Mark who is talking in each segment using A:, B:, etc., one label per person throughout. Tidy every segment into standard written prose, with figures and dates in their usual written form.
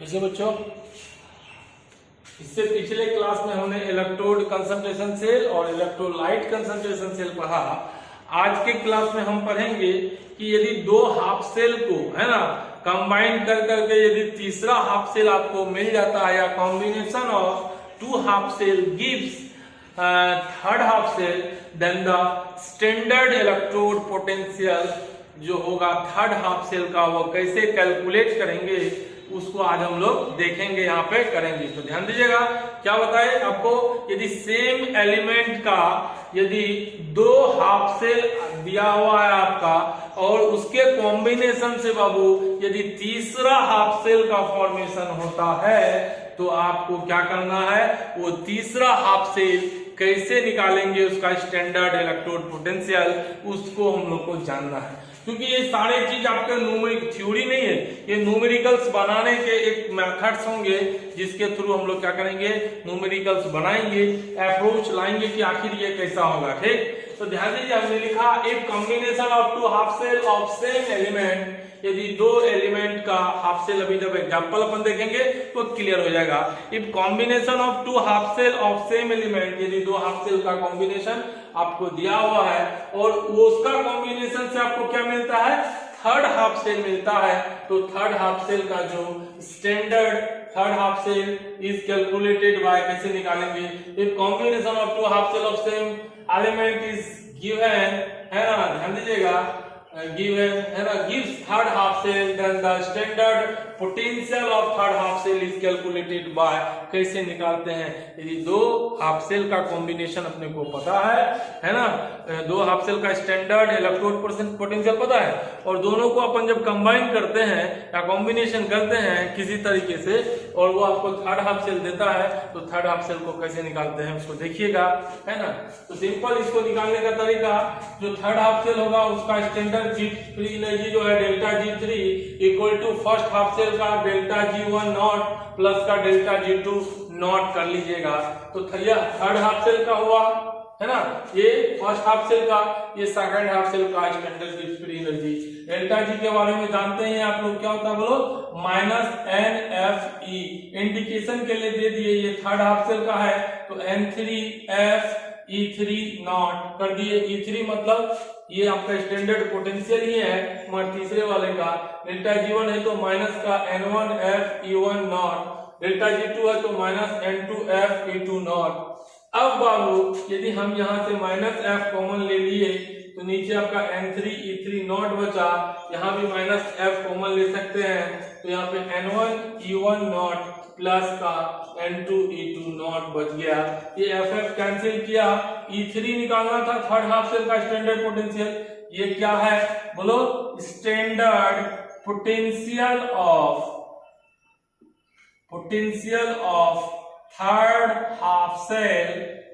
A: कैसे बच्चों, इससे पिछले क्लास में हमने इलेक्ट्रोड कंसंट्रेशन सेल और इलेक्ट्रोलाइट कंसंट्रेशन सेल पढ़ा। आज के क्लास में हम पढ़ेंगे कि यदि दो हाफ सेल को है ना कंबाइन कर करके यदि तीसरा हाफ सेल आपको मिल जाता है या combination of two half cell gives third half cell, then the standard electrode potential जो होगा थर्ड हाफ सेल का वो कैसे कैलकुलेट करेंगे उसको आज हम लोग देखेंगे, यहाँ पे करेंगे। तो ध्यान दीजिएगा क्या बताए आपको, यदि सेम एलिमेंट का यदि दो हाफ सेल दिया हुआ है आपका और उसके कॉम्बिनेशन से बाबू यदि तीसरा हाफ सेल का फॉर्मेशन होता है तो आपको क्या करना है, वो तीसरा हाफ सेल कैसे निकालेंगे उसका स्टैंडर्ड इलेक्ट्रोड पोटेंशियल, उसको हम लोग को जानना है। क्योंकि ये सारे चीज आपके न्यूमेरिक थ्योरी नहीं है, ये न्यूमेरिकल्स बनाने के एक मेथड्स होंगे जिसके थ्रू हम लोग क्या करेंगे, न्यूमेरिकल्स बनाएंगे, अप्रोच लाएंगे कि आखिर ये कैसा होगा। ठीक, तो ध्यान दीजिए हमने लिखा if combination of two half cell of same element, यदि दो एलिमेंट का हाफ सेल, अभी जब एग्जांपल अपन देखेंगे तो क्लियर हो जाएगा। If combination of two half cell of same element, यदि दो हाफ सेल का कॉम्बिनेशन आपको दिया हुआ है और उसका कॉम्बिनेशन से आपको क्या मिलता है, थर्ड हाफ सेल मिलता है, तो थर्ड हाफ सेल का जो standard third half cell is calculated by, कैसे निकालेंगे, if combination of two half cell of same element is given, है ना, ध्यान दीजिएगा, given है ना, gives third half cell, then the standard potential of third half cell is calculated by, कैसे निकालते हैं, यदि दो हाफ सेल का कॉम्बिनेशन अपने को पता है ना, दो हाफ सेल का स्टैंडर्ड इलेक्ट्रोड पोटेंशियल पता है और दोनों को अपन जब कंबाइन करते हैं या कॉम्बिनेशन करते हैं किसी तरीके से और वो आपको थर्ड हाफ सेल देता है, तो थर्ड हाफ सेल को कैसे निकालते हैं उसको देखिएगा, है ना। तो सिंपल इसको निकालने का तरीका, जो थर्ड हाफ सेल होगा उसका स्टैंडर्ड जी फ्री एनर्जी जो है delta G3 equal to first half cell का डेल्टा G1 नॉट प्लस का डेल्टा G2 नॉट कर लीजिएगा। तो थर्ड हाफ सेल का हुआ है ना, ये फर्स्ट हाफ सेल का, ये सेकंड हाफ सेल का स्टैंडर्ड जी फ्री एनर्जी। डेल्टा G के बारे में जानते हैं आप लोग, क्या होता है बोलो, -NFE, इंडिकेशन के लिए दे दिए, ये थर्ड हाफ सेल का है तो N3F E3 कर दिए। E3 मतलब ये आपका स्टैंडर्ड पोटेंशियल ही है मगर तीसरे वाले का, डेल्टा G1 है तो माइनस का N1F E1 not, delta G2 है तो -N2F E2 नॉट। अब बाबू यदि हम यहाँ से -F कॉमन ले लिए तो नीचे आपका N3 E3 नॉट बचा, यहाँ भी -F कॉमन ले सकते हैं तो यहाँ पे N1 E1 नॉट प्लस का N2 E2 नॉट बच गया। ये FF कैंसिल किया, E3 निकालना था थर्ड हाफ सेल का स्टैंडर्ड पोटेंशियल, ये क्या है बोलो, standard potential of third half cell,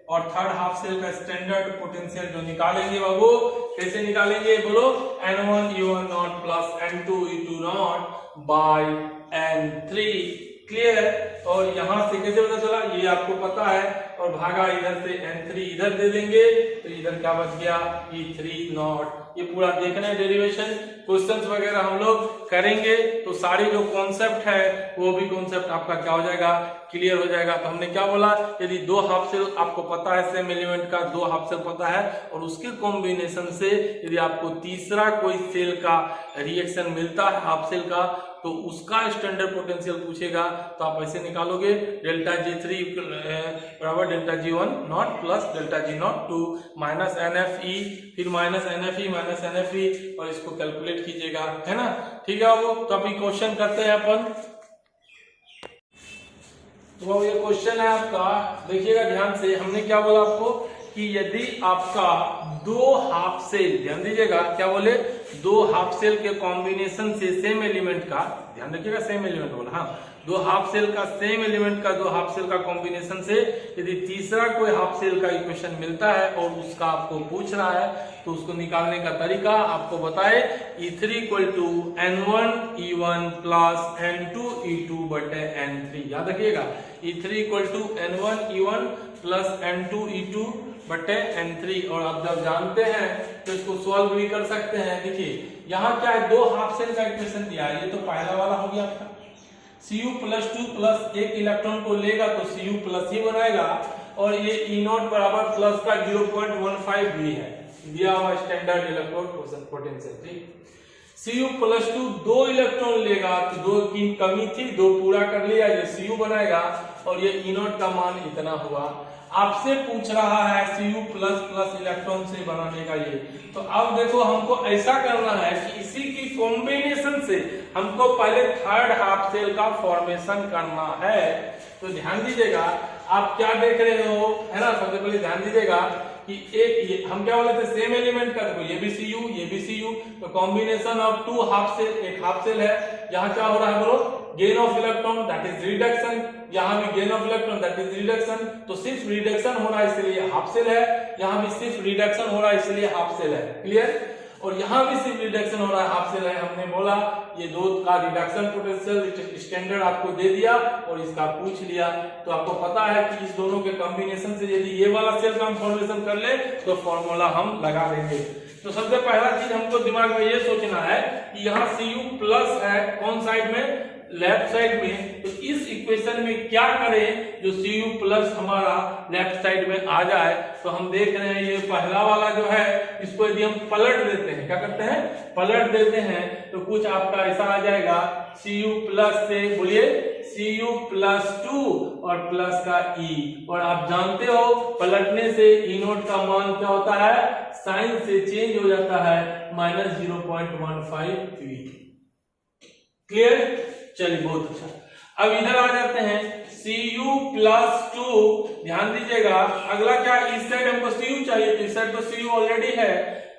A: और थर्ड हाफ सेल का स्टैंडर्ड पोटेंशियल जो निकालेंगे बाबू कैसे निकालेंगे बोलो, N1 E1 not plus N2 E2 not by N3। Clear है, और यहां से कैसे पता चला, ये आपको पता है, और भागा इधर से N3 इधर दे देंगे तो इधर क्या बच गया, E3 नॉट। ये पूरा देखना है, डेरिवेशन क्वेश्चंस वगैरह हम लोग करेंगे तो सारे जो कॉन्सेप्ट है वो भी कॉन्सेप्ट आपका क्या हो जाएगा, क्लियर हो जाएगा। तो हमने क्या बोला, यदि दो हाफ सेल आपको पता है, सेम एलिमेंट का दो हाफ सेल पता है और उसके कॉम्बिनेशन से यदि आपको तीसरा कोई सेल का रिएक्शन मिलता है हाफ सेल का तो उसका स्टैंडर्ड पोटेंशियल पूछेगा तो आप ऐसे निकालोगे, डेल्टा G3 बराबर delta G1 not plus delta G not two minus NFE, फिर -NFE और इसको कैलकुलेट कीजिएगा, है ना। ठीक है बाबू, तो अभी क्वेश्चन करते हैं अपन। तो ये क्वेश्चन है आपका, देखिएगा ध्यान से, हमने क्या बोला आपको कि यदि आपका दो हाफ सेल, ध्यान दीजिएगा क्या बोले, दो हाफ सेल के कॉम्बिनेशन से सेम एलिमेंट का, ध्यान रखिएगा सेम एलिमेंट बोला, हाँ, दो हाफ सेल का सेम एलिमेंट का दो हाफ सेल का कॉम्बिनेशन से यदि तीसरा कोई हाफ सेल का इक्वेशन मिलता है और उसका आपको पूछ रहा है तो उसको निकालने का तरीका आपको बताए, E3 equal to N1 E1 plus N2 E2 बटे N3, याद रखिएगा, E3 equal to N1 E1 plus N2 E2 बटे N3, और आप जब जानते हैं तो इसको सॉल्व भी कर सकते हैं। देखिए यहाँ क्या है, दो हाफ सेल का इक्वेशन दिया है, ये तो पहला वाला हो गया आपका, Cu प्लस 2 प्लस एक इलेक्ट्रॉन को लेगा तो Cu प्लस ही बनाएगा और ये E नॉट बराबर प्लस का 0.15 भी है, दिया हुआ स्टैंडर्ड इलेक्ट्रोड पोटेंशियल। ठीक, Cu प्लस 2 दो इलेक्ट्रॉन लेगा तो दो की कमी थी, दो पूरा कर लिया, ये Cu बनाएगा और ये E नॉट का मान इतना हुआ। आपसे पूछ रहा है Cu प्लस प्लस इलेक्ट्रॉन से बनाने का ये, तो अब देखो हमको ऐसा करना है कि इसी की कॉम्बिनेशन से हमको पहले थर्ड हाफ सेल का फॉर्मेशन करना है। तो ध्यान दीजिएगा, आप क्या देख रहे हो, है ना, सबसे पहले ध्यान दीजिएगा कि एक ये हम क्या बोले थे, सेम एलिमेंट का, देखो ये भी Cu ये भी Cu, तो combination of two half cell, एक हाफ सेल है, यहाँ क्या हो रहा है बोलो, gain of electron that is reduction, यहाँ भी gain of electron that is reduction, तो सिर्फ रिडक्शन हो रहा है इसलिए हाफ सेल है, यहाँ भी सिर्फ रिडक्शन हो रहा है इसलिए हाफ सेल है, क्लियर। और यहाँ भी सिर्फ रिडक्शन हो रहा है, हाफ सेल है, हमने बोला ये दो का रिडक्शन पोटेंशियल स्टैंडर्ड आपको दे दिया और इसका पूछ लिया, तो आपको पता है कि इस दोनों के कॉम्बिनेशन से यदि ये वाला सेल का हम फॉर्मेशन कर ले तो फॉर्मूला हम लगा देंगे। तो सबसे पहला चीज हमको दिमाग में ये सोचना है कि यहाँ Cu प्लस है कौन साइड में, लेफ्ट साइड में, तो इस इक्वेशन में क्या करें जो Cu प्लस हमारा लेफ्ट साइड में आ जाए। तो हम देख रहे हैं ये पहला वाला जो है, इसको यदि हम पलट देते हैं, क्या करते हैं, पलट देते हैं, तो कुछ आपका ऐसा आ जाएगा, Cu प्लस से बोलिए Cu प्लस 2 और प्लस का E, और आप जानते हो पलटने से E नोट का मान क्या होता है, साइन से चेंज हो जाता है माइनस 0.15 क्लियर। चलिए बहुत अच्छा, अब इधर आ जाते हैं Cu प्लस 2, ध्यान दीजिएगा अगला क्या, इस साइड हमको Cu चाहिए, तो इस साइड तो Cu ऑलरेडी है,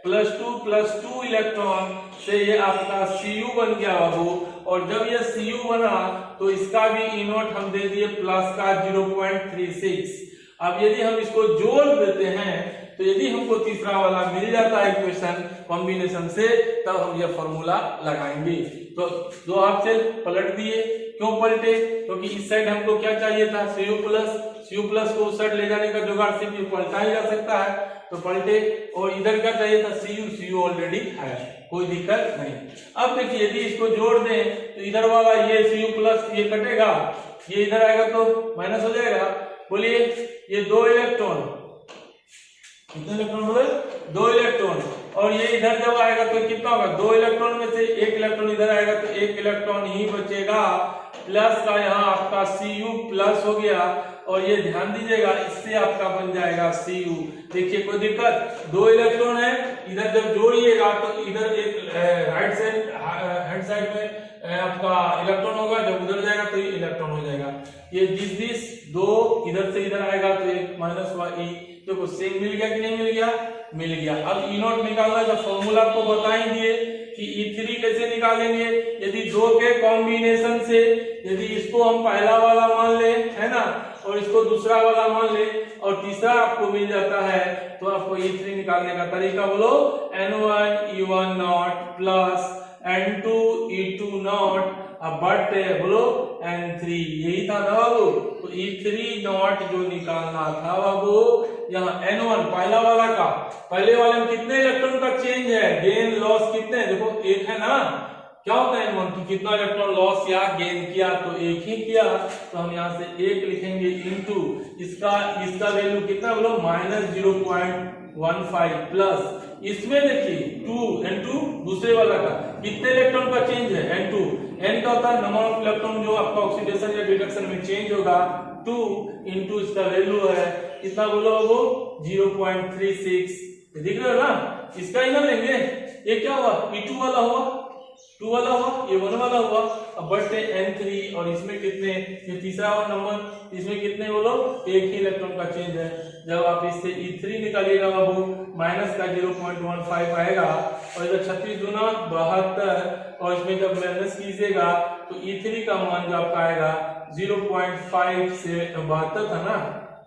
A: प्लस 2 इलेक्ट्रॉन से ये आपका Cu बन गया बाबू, और जब ये Cu बना तो इसका भी E नोट हम दे दिए प्लस का 0.36। अब यदि हम इसको जोड़ देते हैं तो यदि हमको तीसरा वाला मिल जाता है इक्वेशन कॉम्बिनेशन से, तब हम यह फॉर्मूला लगाएंगे। तो दो हाफ सेल पलट दिए, क्यों पलटे, क्योंकि इस साइड हमको क्या चाहिए था, Cu प्लस को उस साइड ले जाने का जुगाड़ सिर्फ पलटा ही जा सकता है, तो पलटे, और इधर क्या चाहिए था, Cu ऑलरेडी है, कोई दिक्कत नहीं। अब देखिए यदि इसको जोड़ दें तो इधर वाला ये Cu प्लस ये कटेगा, ये इधर आएगा तो माइनस हो जाएगा, बोलिए ये दो इलेक्ट्रॉन, कितने इलेक्ट्रॉन बोले, दो इलेक्ट्रॉन, और ये इधर जब आएगा तो कितना होगा, दो इलेक्ट्रॉन में से एक इलेक्ट्रॉन इधर आएगा तो एक इलेक्ट्रॉन ही बचेगा, प्लस का यहाँ आपका Cu प्लस हो गया, और ये ध्यान दीजिएगा इससे आपका बन जाएगा Cu। देखिए कोई दिक्कत, दो इलेक्ट्रॉन है, इधर जब जोड़िएगा तो इधर एक राइट साइड हैंड साइड में आपका इलेक्ट्रॉन होगा, जब उधर जाएगा तो ये इलेक्ट्रॉन हो जाएगा, ये दिस दो इधर से इधर आएगा तो एक माइनस हुआ E, देखो सेम मिल गया कि नहीं मिल गया, मिल गया। अब E नॉट निकालना है, फॉर्मूला आपको बता ही दिए कि E3 कैसे निकालेंगे, यदि दो के कॉम्बिनेशन से यदि इसको हम पहला वाला मान ले, है ना, और इसको दूसरा वाला मान ले और तीसरा आपको मिल जाता है, तो आपको E3 निकालने का तरीका बोलो, N1 E1 not plus N2 E2 not, अब बढ़ते बोलो N3, यही था ना बाबू, तो E3 नॉट जो निकालना था बाबू, यहाँ N1 पहला वाला का, पहले वाले में कितने इलेक्ट्रॉन का चेंज है, गेन लॉस कितने, देखो एक है ना, क्या होता है N1 की कितना इलेक्ट्रॉन लॉस या गेन किया, तो एक ही किया, तो हम यहाँ से एक लिखेंगे इनटू इसका वैल्यू कितना बोलो माइनस 0.15 प्लस इसमें देखिए 2 N2 दूसरे वाला का कितने इलेक्ट्रॉन का चेंज है, N2, N का होता है नंबर ऑफ इलेक्ट्रॉन जो आपका ऑक्सीडेशन या रिडक्शन में चेंज होगा, 2 इंटू इसका वैल्यू है कितना बोलो वो 0.36, दिख रहा है ना, इसका ही ना लेंगे, ये क्या हुआ E2 वाला हुआ, 2 वाला हुआ, ये 1 वाला हुआ, अब बढ़ते N3, और इसमें कितने, ये तीसरा वाला नंबर, इसमें कितने बोलो एक ही इलेक्ट्रॉन का चेंज है, जब आप इससे E3 निकालिएगा बाबू माइनस का 0.15 आएगा, और इधर 36 गुना 72, और इसमें जब माइनस कीजिएगा तो E3 का मान जो आपका आएगा 0.5 से 72 था ना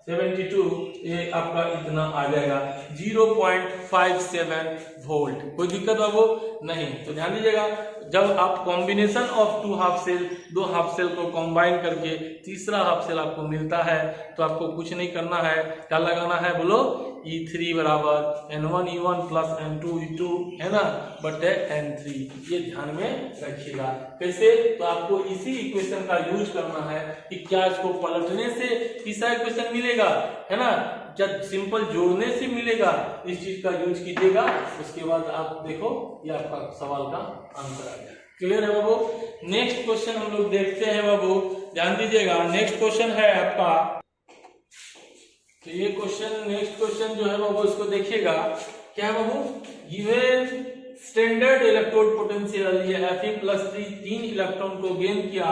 A: 72, ये आपका इतना आ जाएगा 0.57 वोल्ट, कोई दिक्कत बाबू नहीं। तो ध्यान दीजिएगा जब आप combination of two half cell, दो हाफ सेल को कंबाइन करके तीसरा हाफ सेल आपको मिलता है तो आपको कुछ नहीं करना है, क्या लगाना है बोलो, E3 बराबर N1E1 प्लस N2E2 है ना बटे N3। ये ध्यान में रखिएगा। कैसे, तो आपको इसी इक्वेशन का यूज करना है कि क्या इसको पलटने से तीसरा इक्वेशन मिलेगा, है ना, जब सिंपल जोड़ने से मिलेगा, इस चीज का यूज कीजिएगा। उसके बाद आप देखो ये आपका सवाल का आंसर आ गया। क्लियर है बाबू। नेक्स्ट क्वेश्चन हम लोग देखते हैं बाबू, ध्यान दीजिएगा। नेक्स्ट क्वेश्चन है आपका, तो ये क्वेश्चन, नेक्स्ट क्वेश्चन जो है बाबू इसको देखिएगा। क्या है बाबू, गिवन स्टैंडर्ड इलेक्ट्रोड पोटेंशियल, ये Fe+3 तीन इलेक्ट्रॉन को गेन किया,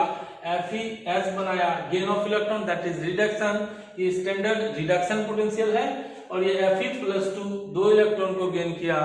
A: Fe S बनाया, gain of electron that is reduction, ये स्टैंडर्ड रिडक्शन पोटेंशियल है। और ये Fe+2 दो इलेक्ट्रॉन को गेन किया,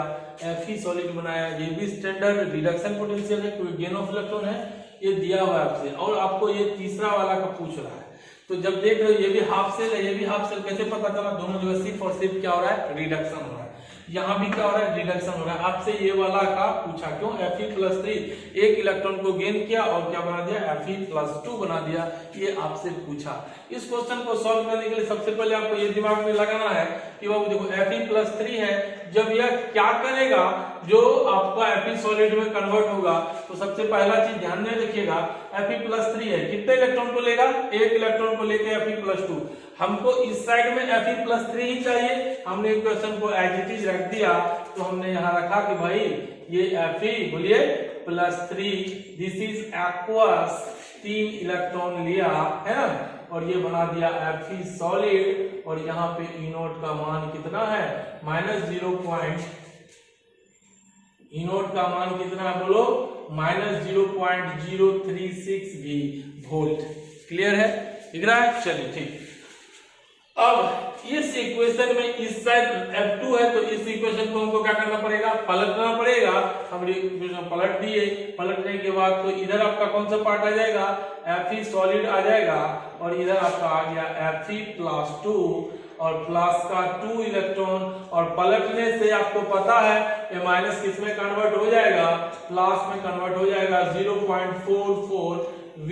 A: Fe सॉलिड बनाया, ये भी स्टैंडर्ड रिडक्शन पोटेंशियल है क्योंकि गेन ऑफ इलेक्ट्रॉन है। ये दिया हुआ है आपसे और आपको ये तीसरा वाला का पूछ रहा है। तो जब देख रहे हो ये भी हाफ सेल है, ये भी हाफ सेल, कैसे पता चला, दोनों जगह सिर्फ और सिर्फ क्या हो रहा है, रिडक्शन हो रहा है। यहाँ भी क्या हो रहा है, रिडक्शन हो रहा है। आपसे ये वाला का पूछा, क्यों, Fe+3 एक इलेक्ट्रॉन को गेन किया और क्या बना दिया, Fe+2 बना दिया, ये आपसे पूछा। इस क्वेश्चन को सॉल्व करने के लिए सबसे पहले आपको ये दिमाग में लगाना है कि बाबू देखो Fe+3 है, जब यह क्या करेगा, जो आपका Fe सॉलिड में कन्वर्ट होगा, तो सबसे पहला चीज ध्यान में रखिएगा, Fe+3 है, कितने इलेक्ट्रॉन को लेगा, एक इलेक्ट्रॉन को लेके Fe+2। हमको इस साइड में Fe+3 ही चाहिए, हमने इक्वेशन को एज इट इज रख दिया। तो हमने यहाँ रखा कि भाई ये Fe बोलिए +3, दिस इज एक्वस, तीन इलेक्ट्रॉन लिया है ना, और ये बना दिया Fe सॉलिड। और यहाँ पे E0 का मान कितना है, E0 का मान कितना है बोलो, -0.036 भी वोल्ट। क्लियर है, दिख रहा है, चलिए ठीक। अब इस इक्वेशन में इस साइड F2 है, तो इस इक्वेशन को हमको क्या करना पड़ेगा, पलटना पड़ेगा। हम इक्वेशन पलट दिए, पलटने के बाद तो इधर आपका कौन सा पार्ट आ जाएगा, Fe सॉलिड आ जाएगा, और इधर आपका आ गया Fe+2 और प्लस का 2 इलेक्ट्रॉन, और पलटने से आपको पता है ये माइनस किस में कन्वर्ट हो जाएगा, प्लस में कन्वर्ट हो जाएगा, 0.44 V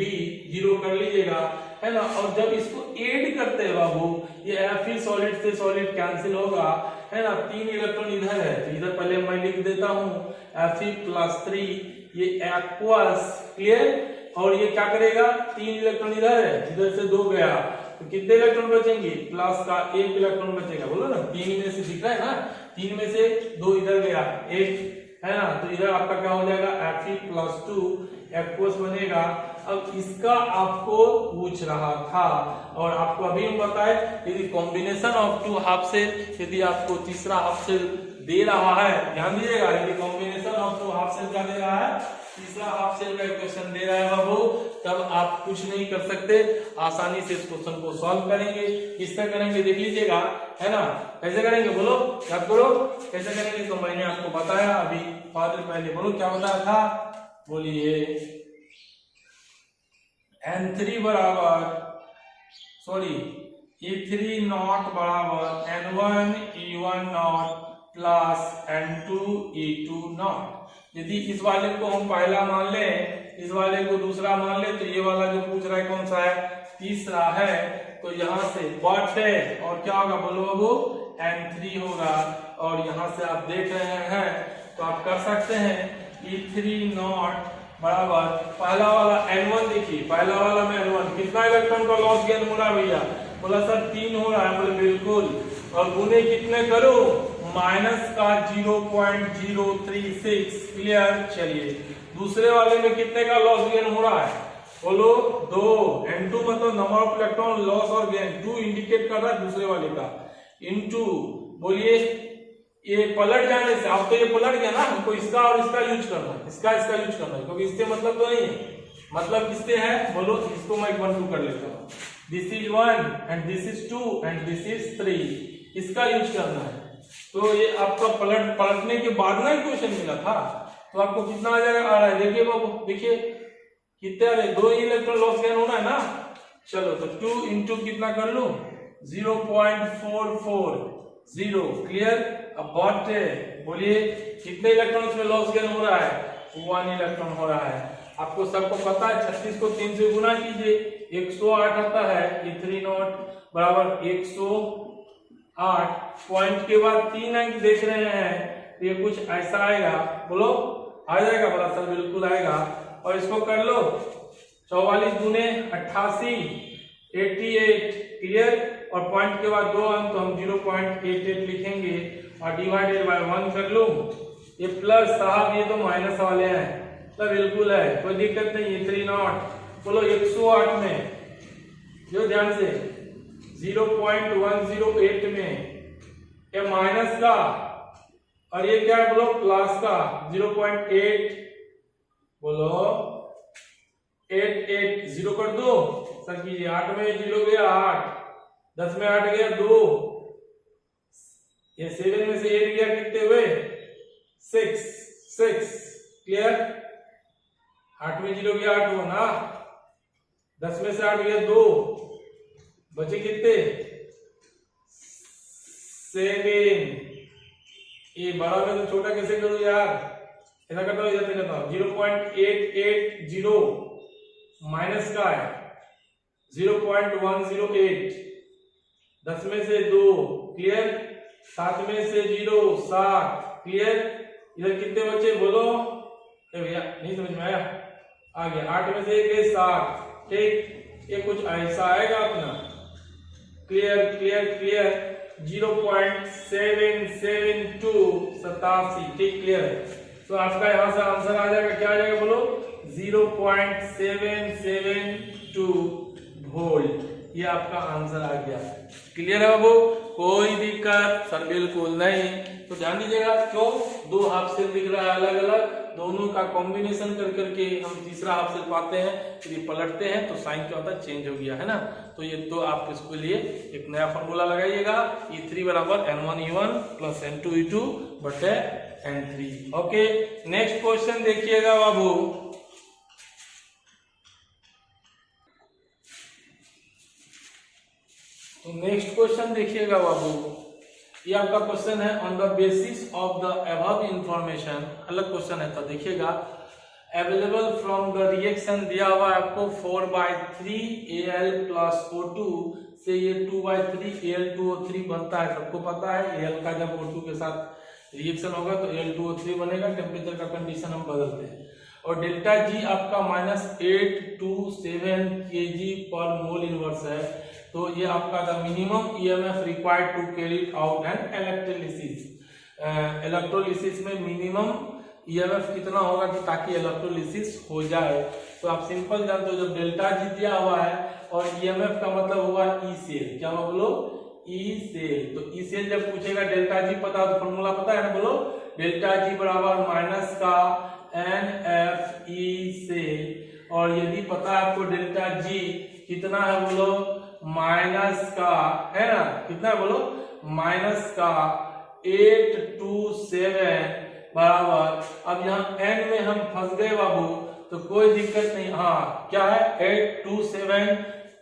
A: 0 कर लीजिएगा, है ना। और जब इसको ऐड करते हैं बाबू, ये Fe सॉलिड से सॉलिड कैंसिल होगा, है ना, तीन इलेक्ट्रॉन इधर है, तो इधर पहले मैं लिख देता हूँ Fe+3, ये एक्वस, क्लियर। और ये क्या करेगा, तीन इलेक्ट्रॉन इधर है, इधर से दो गया, तो कितने इलेक्ट्रॉन बचेंगे, प्लस का एक इलेक्ट्रॉन बचेगा, बोलो ना, तीन में से दिख रहा है ना, तीन में से दो इधर गया, एक है ना, तो इधर आपका क्या हो जाएगा, Fe+2 एक्वस बनेगा। अब इसका आपको पूछ रहा था, और आपको अभी हम बताए, यदि combination of two half cell, यदि आपको तीसरा हाफ सेल दे रहा है, ध्यान दीजिएगा, यदि combination of two half cell का दे रहा है, तीसरा हाफ सेल का इक्वेशन दे रहा है बाबू, तब आप कुछ नहीं कर सकते, आसानी से इस क्वेश्चन को सॉल्व करेंगे। किससे करेंगे देख लीजिएगा, है ना, कैसे करेंगे बोलो, याद करो कैसे करेंगे। तो मैंने आपको बताया अभी फादर, पहले बोलो क्या बताया था, बोलिए N3 बराबर, सॉरी E3 नॉट बराबर N1E1 not plus N2E2 not. यदि इस वाले को हम पहला मान ले, इस वाले को दूसरा मान ले, तो ये वाला जो पूछ रहा है कौन सा है, तीसरा है। तो यहाँ से बट है, और क्या होगा बोलो बाबू, N3 होगा। और यहाँ से आप देख रहे हैं तो आप कर सकते हैं E3 नॉट बराबर, पहला वाला N1 देखिए, पहला वाला में N1 कितना इलेक्ट्रॉन का लॉस गेन हो रहा है भैया, बोला सर 3 हो रहा है, बोले बिल्कुल, और गुने कितने करो, माइनस का 0.036, क्लियर। चलिए दूसरे वाले में कितने का लॉस गेन हो रहा है, बोलो 2, N2 मतलब नंबर ऑफ इलेक्ट्रॉन लॉस और गेन, 2 इंडिकेट कर रहा है दूसरे वाले का, इनटू, बोलिए ये पलट जाने से, अब तो ये पलट गया ना, हमको इसका और इसका यूज करना है, इसका यूज करना है, क्योंकि इससे मतलब तो नहीं है, मतलब किससे है बोलो, इसको मैं 1 2 कर लेता हूँ, this is 1 and this is 2 and this is 3, इसका यूज करना है। तो ये आपका पलटने के बाद ना क्वेश्चन मिला था, तो आपको कितना आ जाएगा, आ रहा है, देखिए बाबू, देखिए कितने आ रहे, 2 इलेक्ट्रॉन लॉस गेन होना है ना। चलो तो 2 इंटू कितना कर लू, 0.440, क्लियर। अब बट बोलिए कितने इलेक्ट्रॉन में लॉस गेन हो रहा है, 1 इलेक्ट्रॉन हो रहा है। आपको सबको पता है 36 को 3 से गुना कीजिए 108 आता है। ये 3 नॉट बराबर 108। पॉइंट के बाद 3 अंक देख रहे हैं तो ये कुछ ऐसा आएगा, बोलो आ जाएगा बड़ा सर? बिल्कुल आएगा। और इसको कर लो 44 गुने 88 88 क्लियर। और पॉइंट के बाद 2 अंक तो हम 0.88 लिखेंगे और डिवाइडेड बाय 1 कर लो। ये प्लस साहब ये तो माइनस वाले हैं तो बिल्कुल है, कोई दिक्कत नहीं है। 3 नॉट बोलो 108 में जो ध्यान से 0.108 में ये माइनस का और ये क्या है बोलो प्लस का 0.8 बोलो 88 0 कर दो सर कीजिए। 8 में 0 गया 8, 10 में 8 गया 2, ये 7 में से 8 गया कितने हुए 6 क्लियर। 8 में 0 गया 8 हो ना, 10 में से 8 गया 2, बचे कितने 7। ये बड़ा में तो छोटा कैसे करूं यार, ऐसा करता हूं इधर करता हूं। 0.880 माइनस का है 0.108, 10 में से 2 क्लियर, 7 में से 0 7 क्लियर। इधर कितने बचे बोलो भैया, नहीं समझ में आया? आ गया 8 में से 1 7 ठीक। ये कुछ ऐसा आएगा अपना क्लियर क्लियर क्लियर 0.772 ठीक क्लियर है। तो आपका यहां से आंसर आ जाएगा, क्या आ जाएगा बोलो 0.772 वोल्ट। ये आपका आंसर आ गया। क्लियर है बाबू? कोई दिक्कत सर? बिल्कुल नहीं। तो ध्यान दीजिएगा क्यों 2 हाफ सेल दिख रहा है अलग अलग, दोनों का कॉम्बिनेशन कर करके हम तीसरा हाफ सेल पाते हैं। यदि पलटते हैं तो साइन क्या होता है चेंज हो गया है ना। तो ये तो आप इसके लिए एक नया फॉर्मूला लगाइएगा E3 बराबर N1E1 प्लस N2E2 बटे N3। ओके नेक्स्ट क्वेश्चन देखिएगा बाबू। तो नेक्स्ट क्वेश्चन देखिएगा बाबू, ये आपका क्वेश्चन है on the basis of the above information. अलग क्वेश्चन है तो देखिएगा। अवेलेबल फ्रॉम द रिएक्शन दिया हुआ है आपको 4/3 Al प्लस O2 से ये 2/3 Al2O3 बनता है। सबको पता है Al का जब O2 के साथ रिएक्शन होगा तो Al2O3 बनेगा। टेम्परेचर का कंडीशन हम बदलते हैं। और डेल्टा G आपका -827 kg पर मोल इनवर्स है। तो ये आपका the minimum EMF required to carry out an electrolysis. Electrolysis में मिनिमम EMF कितना होगा कि ताकि इलेक्ट्रोलिसिस हो जाए। तो आप सिंपल जानते हो जब डेल्टा G दिया हुआ है और EMF का मतलब होगा E सेल। क्या हुआ बोलो E सेल। तो E सेल जब पूछेगा डेल्टा G पता हो तो फॉर्मूला पता है ना, बोलो डेल्टा G बराबर माइनस का NFE सेल। और यदि पता है आपको डेल्टा G कितना है बोलो माइनस का है ना, कितना है बोलो माइनस का 827 बराबर। अब यहाँ n में हम फंस गए बाबू तो कोई दिक्कत नहीं। हाँ क्या है 827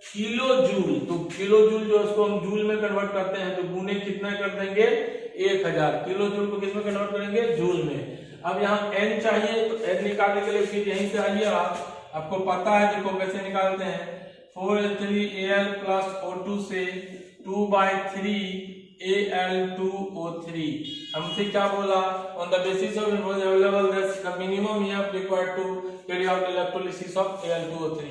A: किलो जूल। तो किलो जूल जो उसको हम जूल में कन्वर्ट करते हैं तो गुने कितना कर देंगे 1000। किलो जूल को किस में कन्वर्ट करेंगे जूल में। अब यहाँ n चाहिए तो n निकालने के लिए फिर यहीं से आइए आपको पता है देखो कैसे निकालते हैं। 4Al प्लस O2 से 2/3 Al2O3 हमसे क्या बोला on the basis of available the minimum EMF required to carry out electrolysis of Al2O3।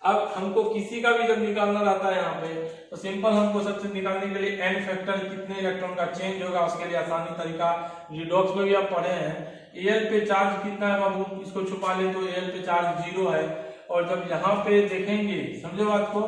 A: अब हमको किसी का भी जब निकालना रहता है यहाँ पे तो सिंपल हमको सबसे निकालने के लिए n फैक्टर कितने इलेक्ट्रॉन का चेंज होगा उसके लिए आसानी तरीका रिडॉक्स में भी आप पढ़े हैं। Al पे चार्ज कितना है बाबू, इसको छुपा ले तो Al पे चार्ज 0 है। और जब यहाँ पे देखेंगे समझो बात को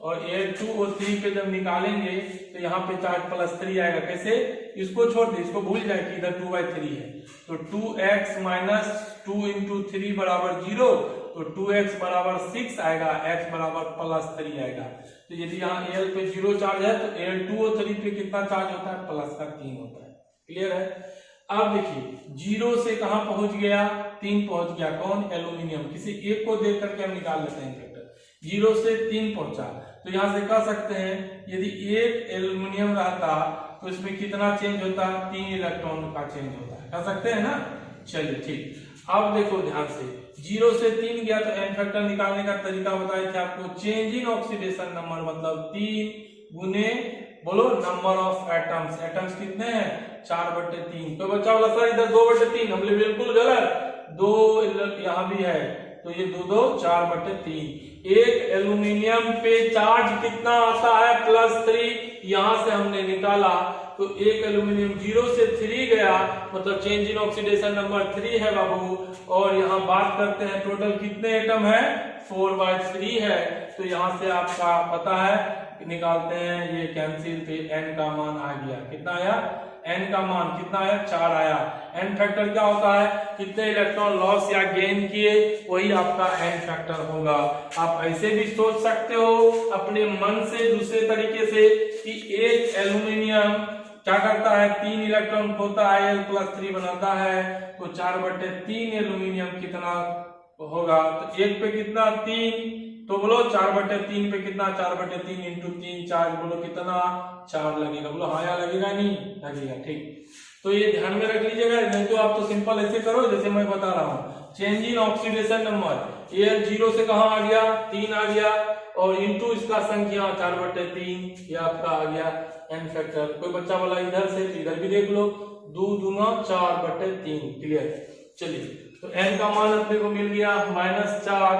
A: और Al2O3 पे जब निकालेंगे तो यहाँ पे चार्ज +3 आएगा। कैसे, इसको छोड़ दे, इसको भूल जाए कि इधर 2/3 है। तो 2x - 2 × 3 बराबर 0। तो 2x बराबर 6 आएगा, x बराबर +3 आएगा। तो यदि यहाँ Al पे 0 चार्ज है तो Al2O3 पे कितना चार्ज होता है +3 होता है। क्लियर है? अब देखिए 0 से कहां पहुंच गया 3 पहुंच गया। कौन? एल्यूमिनियम। किसी एक को देख करके हम निकाल लेते हैं फैक्टर। 0 से 3 पहुंचा तो यहां से कह सकते हैं यदि एक एल्यूमिनियम रहता तो इसमें कितना चेंज होता 3 इलेक्ट्रॉन का चेंज होता है। कह सकते हैं ना। चलिए ठीक। अब देखो ध्यान से, 0 से 3 गया तो n फैक्टर निकालने का तरीका बताए थे आपको, चेंज इन ऑक्सीडेशन नंबर मतलब 3 गुने बोलो नंबर ऑफ एटम्स, एटम्स कितने हैं 4/3। तो बच्चा बोला सर इधर 2/3, हमने बिल्कुल गलत, 2 यहाँ भी है तो ये 2 2 4/3। एक एल्यूमिनियम पे चार्ज कितना आता है +3, यहां से हमने निकाला तो एक एल्यूमिनियम 0 से 3 गया मतलब चेंज इन ऑक्सीडेशन नंबर 3 है बाबू। और यहाँ बात करते हैं टोटल कितने एटम है 4/3 है, तो यहाँ से आपका पता है निकालते हैं, ये कैंसिल पे n का मान आ गया, कितना आया n का मान कितना आया 4 आया। n फैक्टर क्या होता है, कितने इलेक्ट्रॉन लॉस या गेन किए वही आपका n फैक्टर होगा। आप ऐसे भी सोच सकते हो अपने मन से दूसरे तरीके से कि एक एल्यूमिनियम क्या करता है 3 इलेक्ट्रॉन खोता है, Al+3 बनाता है, तो 4/3 एल्यूमिनियम कितना होगा, तो एक पे कितना 3, तो बोलो 4/3 पे कितना 4/3 इंटू 3 चार्ज, बोलो कितना 4 लगेगा, बोलो हाँ या लगेगा नहीं लगेगा, ठीक। तो ये ध्यान में रख लीजिएगा, नहीं तो आप तो सिंपल ऐसे करो जैसे मैं बता रहा हूँ, change in oxidation number Al 0 से कहाँ आ गया 3 आ गया, और इंटू इसका संख्या 4/3, ये आपका आ गया n फैक्टर। कोई बच्चा बोला इधर से तो इधर भी देख लो, 2 दूना 4/3, क्लियर। चलिए तो n का मान अपने को मिल गया -4,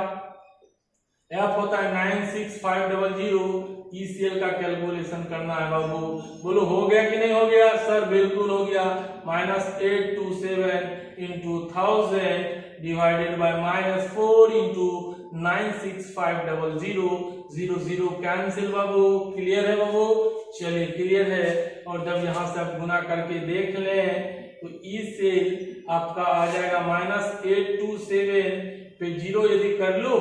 A: F होता है 96500, ECl का कैलकुलेशन करना है बाबू, बोलो हो गया कि नहीं हो गया सर, बिल्कुल हो गया। -827 into 1000 divided by -4 into 96500, 0 cancel Babu, clear है बाबू, चलिए क्लियर है। और जब यहां से आप गुना करके देख लें तो ECl आपका आ जाएगा -827 पे 0 यदि कर लो,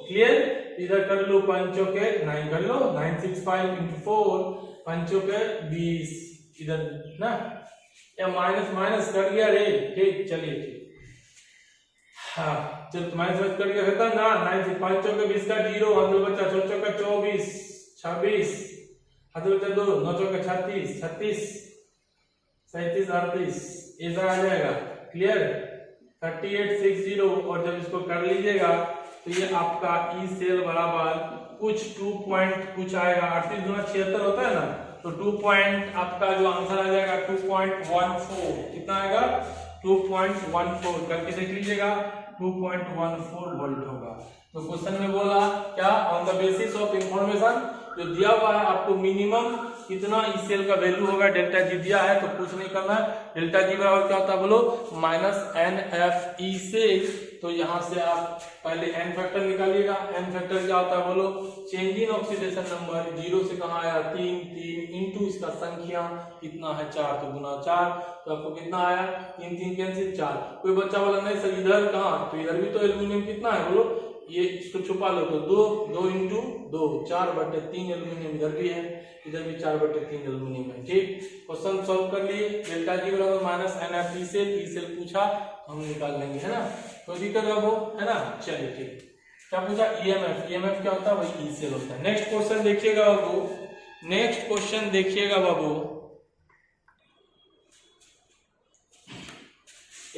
A: क्लियर, इधर कर लो 5 के 9 कर लो, 965 इंटू 4 5 के 20, इधर ना या माइनस कर गया रे, ठीक, चलिए ठीक, हाँ चल माइनस कर गया खत्म ना, 9 5 के 20 का 0, हम लोग बच्चा 4 का 24 26, हाथ बच्चा 2 9 के 36 36 37 38, ऐसा आ जाएगा, क्लियर 3860। और जब इसको कर लीजिएगा तो ये आपका ECl बराबर कुछ 2 पॉइंट कुछ आएगा, 38 गुना 76 होता है ना, तो 2 पॉइंट आपका जो आंसर आ जाएगा 2.14, कितना आएगा 2.14, करके देख लीजिएगा 2.14 वोल्ट होगा। तो क्वेश्चन में बोला क्या, on the basis of information जो दिया हुआ है आपको मिनिमम कितना ECl का वैल्यू होगा, डेल्टा जी दिया है तो कुछ नहीं करना है, डेल्टा जी बराबर क्या होता है बोलो -NFE से, तो यहाँ से आप पहले n फैक्टर निकालिएगा, n फैक्टर क्या होता है बोलो चेंज इन ऑक्सीडेशन नंबर, 0 से कहाँ आया 3 इंटू इसका संख्या कितना है 4, तो गुना 4, तो आपको कितना आया 3 3 कैंसिल 4। कोई बच्चा बोला नहीं सर इधर कहाँ, तो इधर भी तो एल्यूमिनियम कितना है बोलो, ये इसको छुपा लो तो 2 इंटू 2 4/3 एल्यूमिनियम इधर भी है, इधर भी 4/3 एल्यूमिनियम है, ठीक। क्वेश्चन सॉल्व कर लिए, डेल्टा जी बराबर -NFE से ECl पूछा हम निकाल लेंगे, है ना, कोई दिक्कत बाबू, है ना, चलिए ठीक। क्या पूछा EMF क्या होता है वही ECl होता है। नेक्स्ट क्वेश्चन देखिएगा बाबू, नेक्स्ट क्वेश्चन देखिएगा बाबू,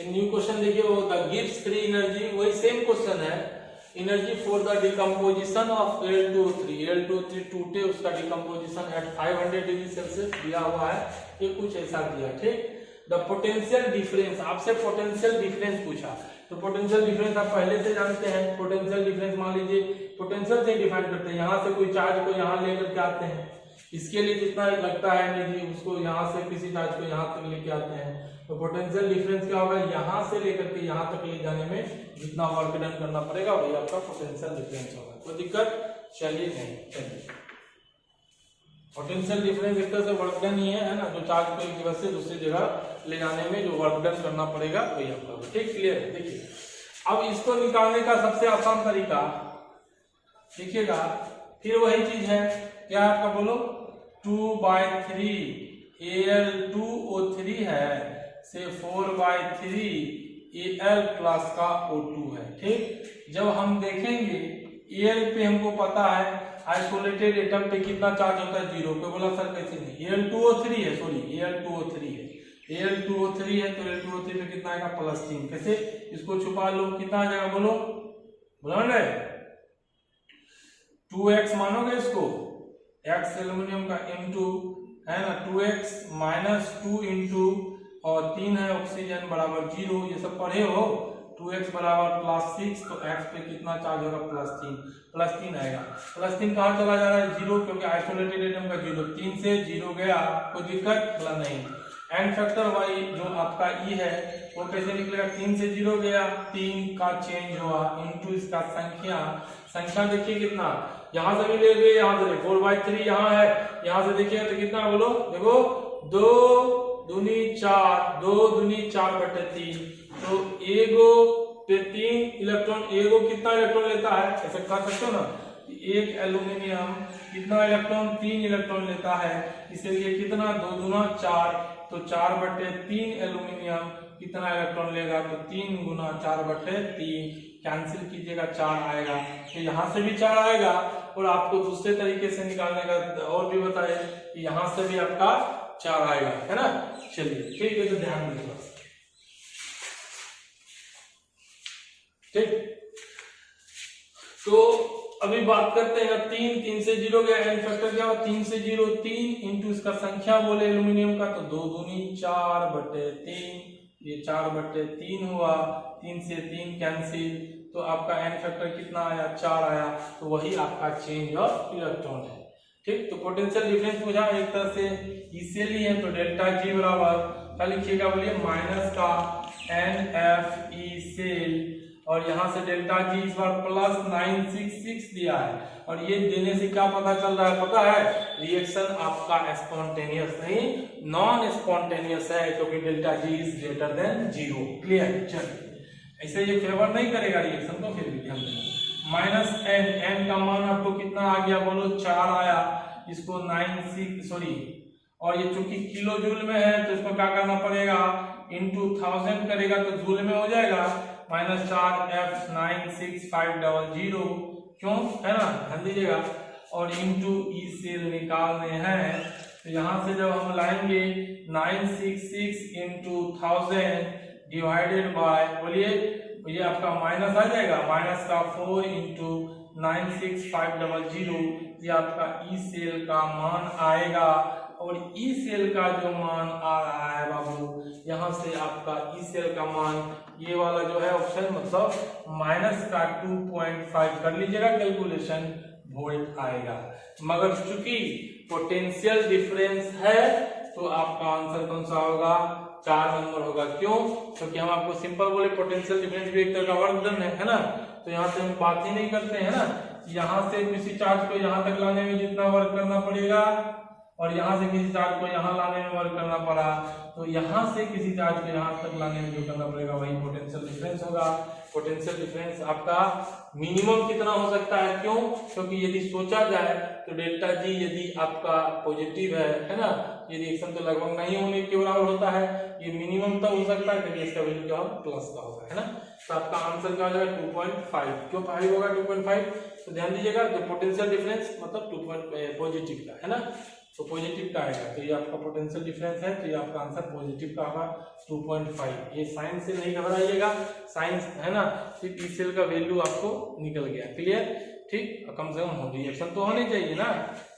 A: न्यू क्वेश्चन देखिए, वो द गिव्स फ्री एनर्जी, वही सेम क्वेश्चन है, energy for the decomposition of Al2O3 टूटे उसका डिकम्पोजिशन एट 500 डिग्री सेल्सियस दिया हुआ है, ये कुछ ऐसा दिया, ठीक। द पोटेंशियल डिफरेंस, आपसे पोटेंशियल डिफरेंस पूछा, तो पोटेंशियल डिफरेंस आप पहले से जानते हैं, पोटेंशियल डिफरेंस मान लीजिए पोटेंशियल से डिफाइन करते हैं, यहाँ से कोई चार्ज को यहाँ लेकर के आते हैं, इसके लिए कितना लगता है एनर्जी, उसको यहाँ से किसी चार्ज को यहाँ तक लेके आते हैं, तो पोटेंशियल डिफरेंस क्या होगा, यहाँ से लेकर के यहाँ तक ले जाने में जितना वर्क डन करना पड़ेगा वही आपका पोटेंशियल डिफरेंस होगा। कोई दिक्कत, चलिए नहीं, चलिए पोटेंशियल डिफरेंस एक तरह से वर्क डन ही है ना, जो चार्ज को एक जगह से दूसरी जगह ले जाने में जो वर्क डन करना पड़ेगा वही आपका होगा, ठीक, क्लियर है। देखिए अब इसको निकालने का सबसे आसान तरीका देखिएगा, फिर वही चीज है, क्या आपका बोलो 2/3 Al2O3 है से 4/3 Al प्लस का O2 है, ठीक। जब हम देखेंगे Al पे हमको पता है आइसोलेटेड एटम पे कितना चार्ज होता है 0, पे बोला सर कैसे नहीं, Al2O3 है, सॉरी Al2O3 है, Al2O3 है तो Al2O3 पे कितना आएगा +3। कैसे, इसको छुपा लो, कितना आ जाएगा बोलो, बोलो ना 2x मानोगे इसको, x एल्यूमिनियम का इंटू है ना 2x माइनस 2 इंटू और 3 है ऑक्सीजन बराबर 0, ये सब पढ़े हो। 2x बराबर +6 तो x पे कितना चार्ज होगा +3 आएगा। +3 कहाँ चला जा रहा है 0, क्योंकि आइसोलेटेड एटम का 0, 3 से 0 गया, कोई दिक्कत बोला नहीं। एंड फैक्टर वाई जो आपका ई है वो कैसे निकलेगा, 3 से 0 गया, 3 का चेंज हुआ इंटू इसका संख्या देखिए कितना, यहाँ से भी ले गए, यहाँ से 4/3 यहाँ है, यहाँ से देखिए तो कितना बोलो, देखो 2 दूनी 4, 2 दूनी 4/3, तो एगो पे 3 इलेक्ट्रॉन, एगो कितना इलेक्ट्रॉन लेता है, ऐसे कह सकते हो ना, एक एल्यूमिनियम कितना इलेक्ट्रॉन, 3 इलेक्ट्रॉन लेता है, इसलिए कितना 2 दूना 4, तो 4/3 एल्यूमिनियम कितना इलेक्ट्रॉन लेगा, तो 3 गुना 4/3, कैंसिल कीजिएगा 4 आएगा, तो यहाँ से भी 4 आएगा। और आपको दूसरे तरीके से निकालने का और भी बताए कि यहाँ से भी आपका 4 आएगा, है ना। चलिए ठीक है, तो ध्यान दीजिएगा, ठीक। तो अभी बात करते हैं 3 से 0 गया, एन फैक्टर क्या हुआ 3 से 0, 3 इंटू इसका संख्या बोले एल्यूमिनियम का, तो 2 दूनी 4/3, ये 4/3 हुआ, 3 से 3 कैंसिल, तो आपका एन फैक्टर कितना आया 4 आया, तो वही आपका चेंज ऑफ इलेक्ट्रॉन है, ठीक। तो पोटेंशियल डिफरेंस पूछा एक तरह से इसीलिए है, तो डेल्टा जी बराबर क्या लिखिएगा बोलिए, माइनस का NFE सेल, और यहाँ से डेल्टा जी इस बार +966 दिया है, और ये देने से क्या पता चल रहा है, पता है रिएक्शन आपका स्पॉन्टेनियस नहीं नॉन स्पॉन्टेनियस है, क्योंकि delta G is greater than 0। Clear, चलिए ऐसे ये फेवर नहीं करेगा रिएक्शन को, फिर भी ध्यान देना। -n का मान आपको कितना आ गया बोलो 4 आया, इसको 96 और ये चूंकि किलो जूल में है तो इसको क्या करना पड़ेगा, इंटू 1000 करेगा तो जूल में हो जाएगा, -4F96500, क्यों है ना, ध्यान दीजिएगा। और इंटू ई सेल निकालने हैं, तो यहाँ से जब हम लाएंगे 966 इंटू 1000 डिवाइडेड बाय, बोलिए ये आपका माइनस आ जाएगा, माइनस का 4 इंटू 96500, ये आपका ई सेल का मान आएगा। और ई सेल का जो मान आ रहा है बाबू, यहाँ से आपका ई सेल का मान ये वाला जो है ऑप्शन, मतलब माइनस का 2.5 कर लीजिएगा कैलकुलेशन, वोल्ट आएगा। मगर चूंकि पोटेंशियल डिफरेंस है तो आपका आंसर कौन सा होगा, 4 नंबर होगा। क्यों, क्योंकि हम आपको सिंपल बोले पोटेंशियल डिफरेंस भी एक तरह का वर्क डन है ना, तो यहाँ से हम बात ही नहीं करते हैं ना, यहाँ से किसी चार्ज को यहाँ तक लाने में जितना वर्क करना पड़ेगा और यहाँ से किसी चार्ज को यहाँ लाने में वर्क करना पड़ा, तो यहाँ से किसी चार्ज को यहाँ तक लाने में जो करना पड़ेगा वही पोटेंशियल डिफरेंस होगा। पोटेंशियल डिफरेंस आपका मिनिमम कितना हो सकता है, क्यों, क्योंकि यदि सोचा जाए तो डेल्टा जी यदि आपका पॉजिटिव है ना, ये रिएक्शन तो लगभग नहीं होने के बराबर होता है, ये मिनिमम तब हो सकता है क्योंकि इसका वैल्यू क्या होगा प्लस का होगा, है ना। तो आपका आंसर क्या हो जाएगा 2.5। क्यों 5 होगा 2.5, तो ध्यान दीजिएगा जो पोटेंशियल डिफरेंस मतलब पॉजिटिव का है ना, तो पॉजिटिव का आएगा, तो ये आपका पोटेंशियल डिफरेंस है, तो ये आपका आंसर पॉजिटिव का होगा 2.5। ये साइंस से नहीं घबराइएगा, साइंस है ना, सिर्फ ई सेल का वैल्यू आपको निकल गया। क्लियर, ठीक, कम से कम रिएक्शन तो होने चाहिए ना।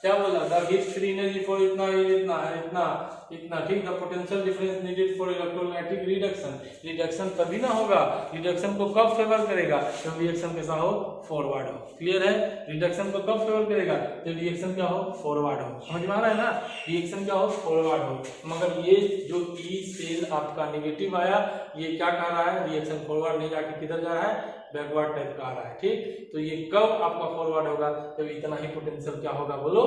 A: क्या बोला, the heat free energy for इतना इतना इतना इतना, ठीक। The potential difference needed for electrolytic reduction, reduction तभी ना होगा, रिडक्शन को कब फेवर करेगा, जब रिएक्शन कैसा हो, फॉरवर्ड हो। क्लियर है, रिडक्शन को कब फेवर करेगा, जब रिएक्शन क्या हो, फॉरवर्ड हो। समझ में आ रहा है ना, रिएक्शन क्या हो, फॉरवर्ड हो। मगर ये जो ई सेल आपका नेगेटिव आया, ये क्या कह रहा है, रिएक्शन फॉरवर्ड नहीं जाके किधर जा रहा है, बैकवर्ड टाइप का आ रहा है, ठीक। तो ये कब आपका फॉरवर्ड होगा, जब इतना ही पोटेंशियल क्या होगा बोलो,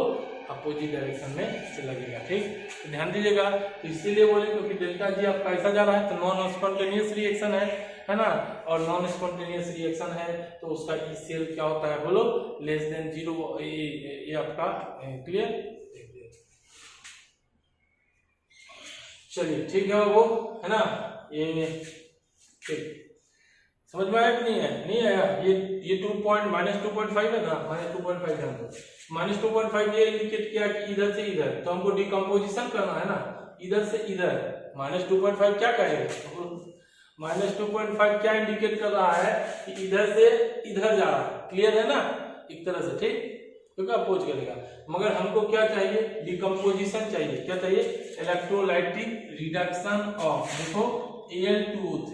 A: अपोजिट डायरेक्शन में से लगेगा, ठीक। तो ध्यान दीजिएगा, तो इसीलिए बोले क्योंकि डेल्टा जी आपका ऐसा जा रहा है, तो नॉन स्पॉन्टेनियस रिएक्शन है ना, और नॉन स्पॉन्टेनियस रिएक्शन है तो उसका ई सेल क्या होता है बोलो, लेस देन 0। ये आपका क्लियर, चलिए ठीक है वो है ना, ये ठीक समझ में आया कि नहीं है, नहीं आया। ये -2.5 है ना, -2.5 ध्यान दो, -2.5 ये इंडिकेट किया कि इधर से इधर, तो हमको डिकम्पोजिशन करना है ना, इधर से इधर -2.5 क्या कहेगा? -2.5 क्या इंडिकेट कर रहा है कि इधर से इधर जा रहा है। क्लियर है ना, एक तरह से, ठीक, क्योंकि अपोज करेगा। मगर हमको क्या चाहिए? डिकम्पोजिशन चाहिए। क्या चाहिए? इलेक्ट्रोलाइटिक रिडक्शन ऑफ, देखो Al2O3।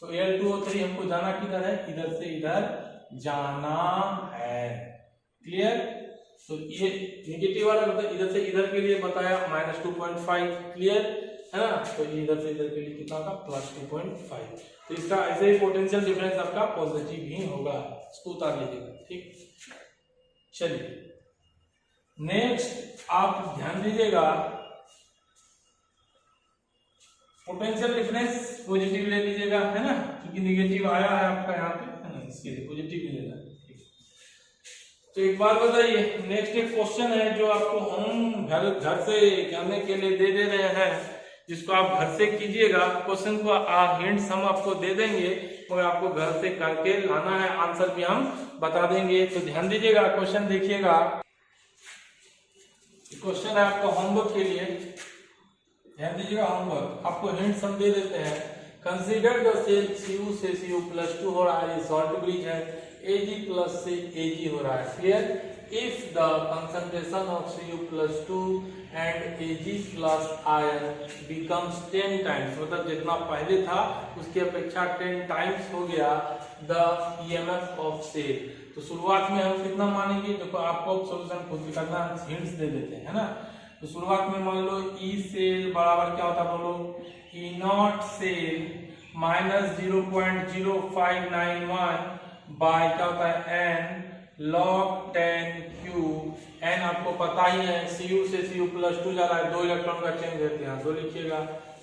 A: तो Al2O3 हमको जाना किधर है? इधर से इधर जाना है। क्लियर? तो ये नेगेटिव वाला मतलब इधर से इधर के लिए बताया -2.5। क्लियर है ना? तो इधर से इधर के लिए कितना का? +2.5। तो इसका ऐसे ही पोटेंशियल डिफरेंस आपका पॉजिटिव ही होगा, इसको उतार लीजिएगा। ठीक, चलिए नेक्स्ट आप ध्यान दीजिएगा, पोटेंशियल डिफरेंस पॉजिटिव ले लीजिएगा, है ना, क्योंकि नेगेटिव आया है आपका यहाँ पे, है ना, इसके लिए पॉजिटिव ले लेना। तो एक बार बताइए, नेक्स्ट एक क्वेश्चन है जो आपको हम घर से करने के लिए दे रहे हैं, जिसको आप घर से कीजिएगा। क्वेश्चन को हिंट्स हम आपको दे देंगे, मगर आपको घर से करके लाना है, आंसर भी हम बता देंगे। तो ध्यान दीजिएगा, क्वेश्चन देखिएगा। क्वेश्चन है आपका होमवर्क के लिए, ध्यान दीजिएगा। होमवर्क आपको हिंट्स हम दे देते हैं। कंसीडर द सेल Cu से Cu+2 हो रहा है, ये सॉल्ट ब्रिज है। Ag+ से Ag हो रहा है। Clear? If the concentration of Cu+2 and Ag+ ion becomes 10 times, मतलब जितना पहले था उसकी अपेक्षा 10 टाइम्स हो गया द EMF ऑफ सेल। तो शुरुआत में हम कितना मानेंगे? देखो आपको सोल्यूशन खुद करना, हिंट्स दे देते हैं, है ना। तो शुरुआत में मान लो E सेल बराबर क्या होता है? बोलो E0 सेल -0.0591 बाय क्या होता है? n log 10Q। n आपको पता ही है, Cu से Cu+2 जा रहा है, 2 इलेक्ट्रॉन का चेंज रहते हैं, 2 लिखिएगा।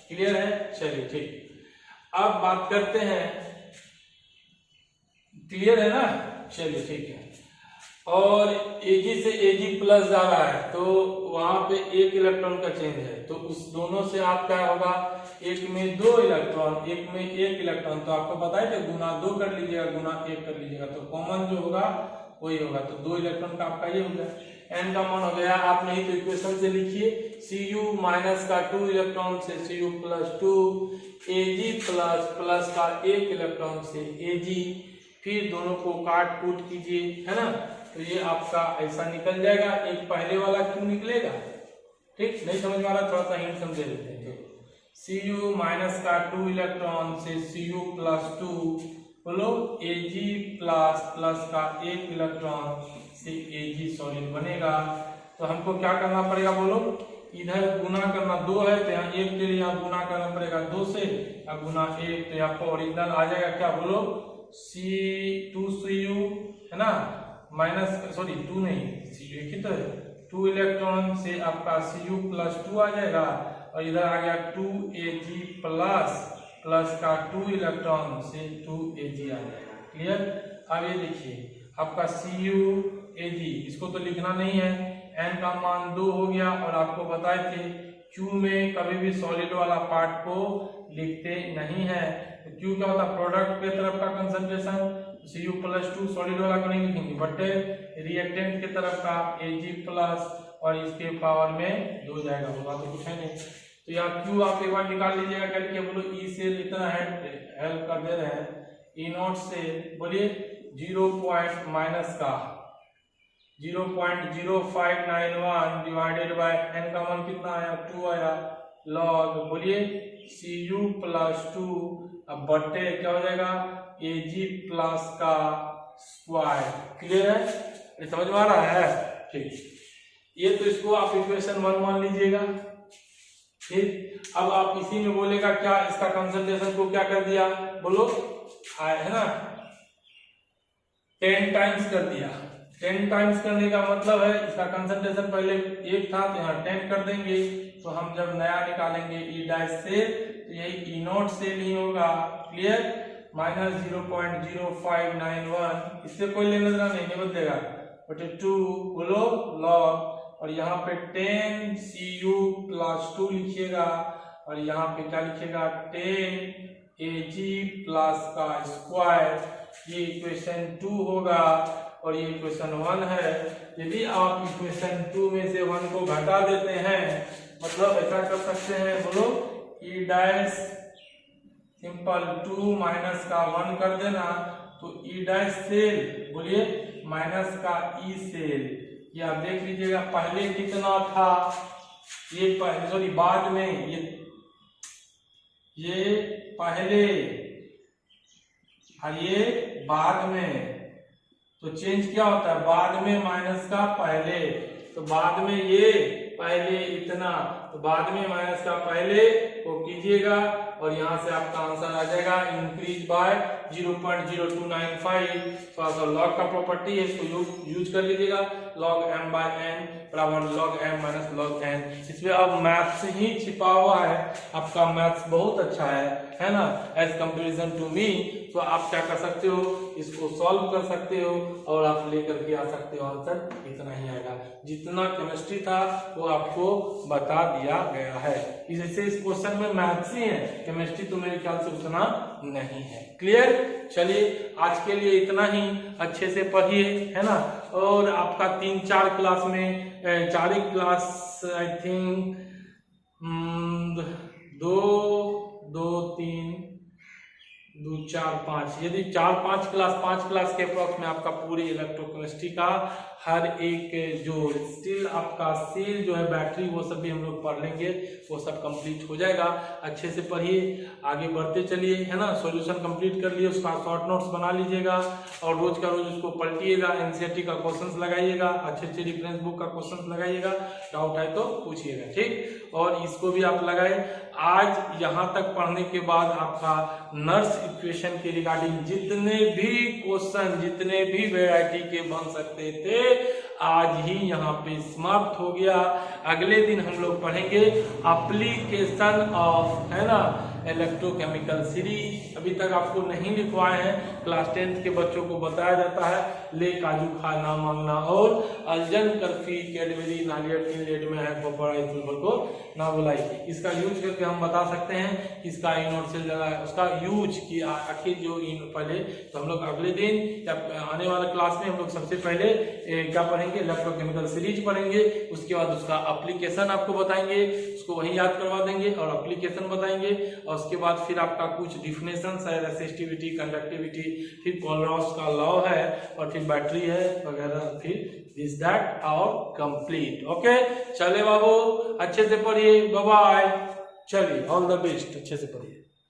A: क्लियर है? चलिए ठीक, अब बात करते हैं। क्लियर है ना? चलिए ठीक है। और Ag से Ag+ जा रहा है, तो वहां पे 1 इलेक्ट्रॉन का चेंज है, तो उस दोनों से आप क्या होगा? एक में 2 इलेक्ट्रॉन, एक में 1 इलेक्ट्रॉन। तो आपको पता है कि गुना 2 कर लीजिएगा, गुना 1 कर लीजिएगा, तो कॉमन जो होगा वही होगा। तो 2 इलेक्ट्रॉन का आपका ये हो गया। n का मान हो गया, आप नहीं तो इक्वेशन से लिखिए, Cu- का 2 इलेक्ट्रॉन से Cu+2, Ag+ का 1 इलेक्ट्रॉन से Ag, फिर दोनों को काट कूट कीजिए, है ना। तो ये आपका ऐसा निकल जाएगा। एक पहले वाला क्यों निकलेगा? ठीक, नहीं समझ में आ रहा, थोड़ा सा हिंट समझ लेते हैं। Cu- का 2 इलेक्ट्रॉन से Cu+2, बोलो Ag+ का 1 इलेक्ट्रॉन से Ag सॉलिड बनेगा। तो हमको क्या करना पड़ेगा? बोलो, इधर गुना करना 2 है, तो यहाँ 1 के लिए यहाँ गुना करना पड़ेगा 2 से, अब गुना 1, तो यहाँ पर ओरिजिनल आ जाएगा क्या? बोलो C2Cu, है ना, -2 नहीं, Cu एक ही तो है, 2 इलेक्ट्रॉन से आपका Cu+2 आ जाएगा, और इधर आ गया 2Ag+ का 2 इलेक्ट्रॉन से 2Ag आ जाएगा। क्लियर? अब ये देखिए आपका Cu-Ag, इसको तो लिखना नहीं है, n का मान 2 हो गया, और आपको बताए थे Q में कभी भी सॉलिड वाला पार्ट को लिखते नहीं है। तो Q क्या होता है? प्रोडक्ट के तरफ का कंसंट्रेशन, Cu+2 सॉलिड वाला को नहीं लिखेंगे, बट रिएक्टेंट के तरफ का Ag+, और इसके पावर में 2 जाएगा, होगा तो कुछ है नहीं। तो यहाँ Q आप एक बार निकाल लीजिएगा, क्या लिखिए? बोलो E से इतना हेल्प कर दे रहे हैं, E0 से बोलिए 0.0591 डिवाइडेड बाय n का मान कितना आया? 2 आया, लॉग बोलिए Cu+2, अब बट्टे क्या हो जाएगा? Ag+ का स्क्वायर। क्लियर है? ये समझ में आ रहा है? ठीक, ये तो इसको आप इक्वेशन 1 मान लीजिएगा। ठीक, अब आप इसी में बोलेगा क्या? इसका कंसंट्रेशन को क्या कर दिया? बोलो, है ना, 10 टाइम्स कर दिया। 10 टाइम्स करने का मतलब है इसका कंसंट्रेशन पहले 1 था, तो यहाँ 10 कर देंगे। तो हम जब नया निकालेंगे E' से, तो यही E0 से नहीं होगा। क्लियर? -0.0591, इससे कोई लेना देना नहीं बदलेगा, बटे 2 बोलो लॉग, और यहाँ पे 10 Cu+2 लिखिएगा, और यहाँ पे क्या लिखिएगा? 10 Ag+ का स्क्वायर। ये इक्वेशन 2 होगा, और ये इक्वेशन 1 है। यदि आप इक्वेशन 2 में से 1 को घटा देते हैं, मतलब ऐसा कर सकते हैं, बोलो ई डैश सिंपल 2 माइनस का 1 कर देना, तो ई डैश सेल बोलिए माइनस का ई सेल। ये आप देख लीजिएगा पहले कितना था, ये सॉरी बाद में, ये पहले और ये बाद में, तो चेंज क्या होता है, बाद में माइनस का पहले, तो बाद में ये पहले इतना, तो बाद में माइनस का पहले को कीजिएगा और यहाँ से आपका आंसर आ जाएगा इंक्रीज बाय 0.0295। थोड़ा सा लॉग का प्रॉपर्टी है, इसको यूज कर लीजिएगा, log m बाय n बराबर log m minus log n। इसमें अब मैथ्स ही छिपा हुआ है, आपका मैथ्स बहुत अच्छा है ना, एज कंपेरिजन टू मी। तो आप क्या कर सकते हो, इसको सॉल्व कर सकते हो और आप लेकर के आ सकते हो, आंसर इतना ही आएगा। जितना केमिस्ट्री था वो आपको बता दिया गया है, जैसे इस क्वेश्चन में मैथ्स ही है, केमिस्ट्री तो मेरे ख्याल से उतना नहीं है। क्लियर? चलिए आज के लिए इतना ही, अच्छे से पढ़िए, है ना। और आपका 3-4 क्लास में 4 क्लास आई थिंक 2, 4, 5, यदि 4-5 क्लास 5 क्लास के अप्रॉक्स में आपका पूरी इलेक्ट्रोकेमिस्ट्री का हर एक जो स्टिल आपका सेल जो है बैटरी, वो सब भी हम लोग पढ़ लेंगे, वो सब कंप्लीट हो जाएगा। अच्छे से पढ़िए, आगे बढ़ते चलिए, है ना। सॉल्यूशन कंप्लीट कर लिए, उसका शॉर्ट नोट्स बना लीजिएगा और रोज का रोज उसको पलटिएगा, एनसीईआरटी का क्वेश्चंस लगाइएगा, अच्छे अच्छे रेफरेंस बुक का क्वेश्चंस लगाइएगा, डाउट है तो पूछिएगा, ठीक। और इसको भी आप लगाए। आज यहाँ तक पढ़ने के बाद आपका नर्स इक्वेशन के रिगार्डिंग जितने भी क्वेश्चन, जितने भी वैरायटी के बन सकते थे, आज ही यहाँ पे समाप्त हो गया। अगले दिन हम लोग पढ़ेंगे एप्लीकेशन ऑफ, है ना, इलेक्ट्रोकेमिकल सीरीज। अभी तक आपको नहीं लिखवाए हैं, क्लास 10th के बच्चों को बताया जाता है, ले काजू खा ना मांगना और अलजन करफी कैडबरी नालियर 3 लेट में है पपड़ा इस को ना बुलाई। इसका यूज करके हम बता सकते हैं इसका इन और सेल जगह उसका यूज की आखिर जो इन पहले। तो हम लोग अगले दिन या आने वाले क्लास में हम लोग सबसे पहले क्या पढ़ेंगे, इलेक्ट्रोकेमिकल सीरीज पढ़ेंगे, उसके बाद उसका एप्लीकेशन आपको बताएंगे, उसको वही याद करवा देंगे और एप्लीकेशन बताएंगे। और उसके बाद फिर आपका कुछ डिफिनेशंस है, रेसिस्टिविटी, कंडक्टिविटी, फिर कोलरॉस का लॉ है और फिर बैटरी है वगैरह, फिर दिस दैट और कंप्लीट। ओके चले बाबू, अच्छे से पढ़िए, बाय बाय। चलिए ऑल द बेस्ट, अच्छे से पढ़िए।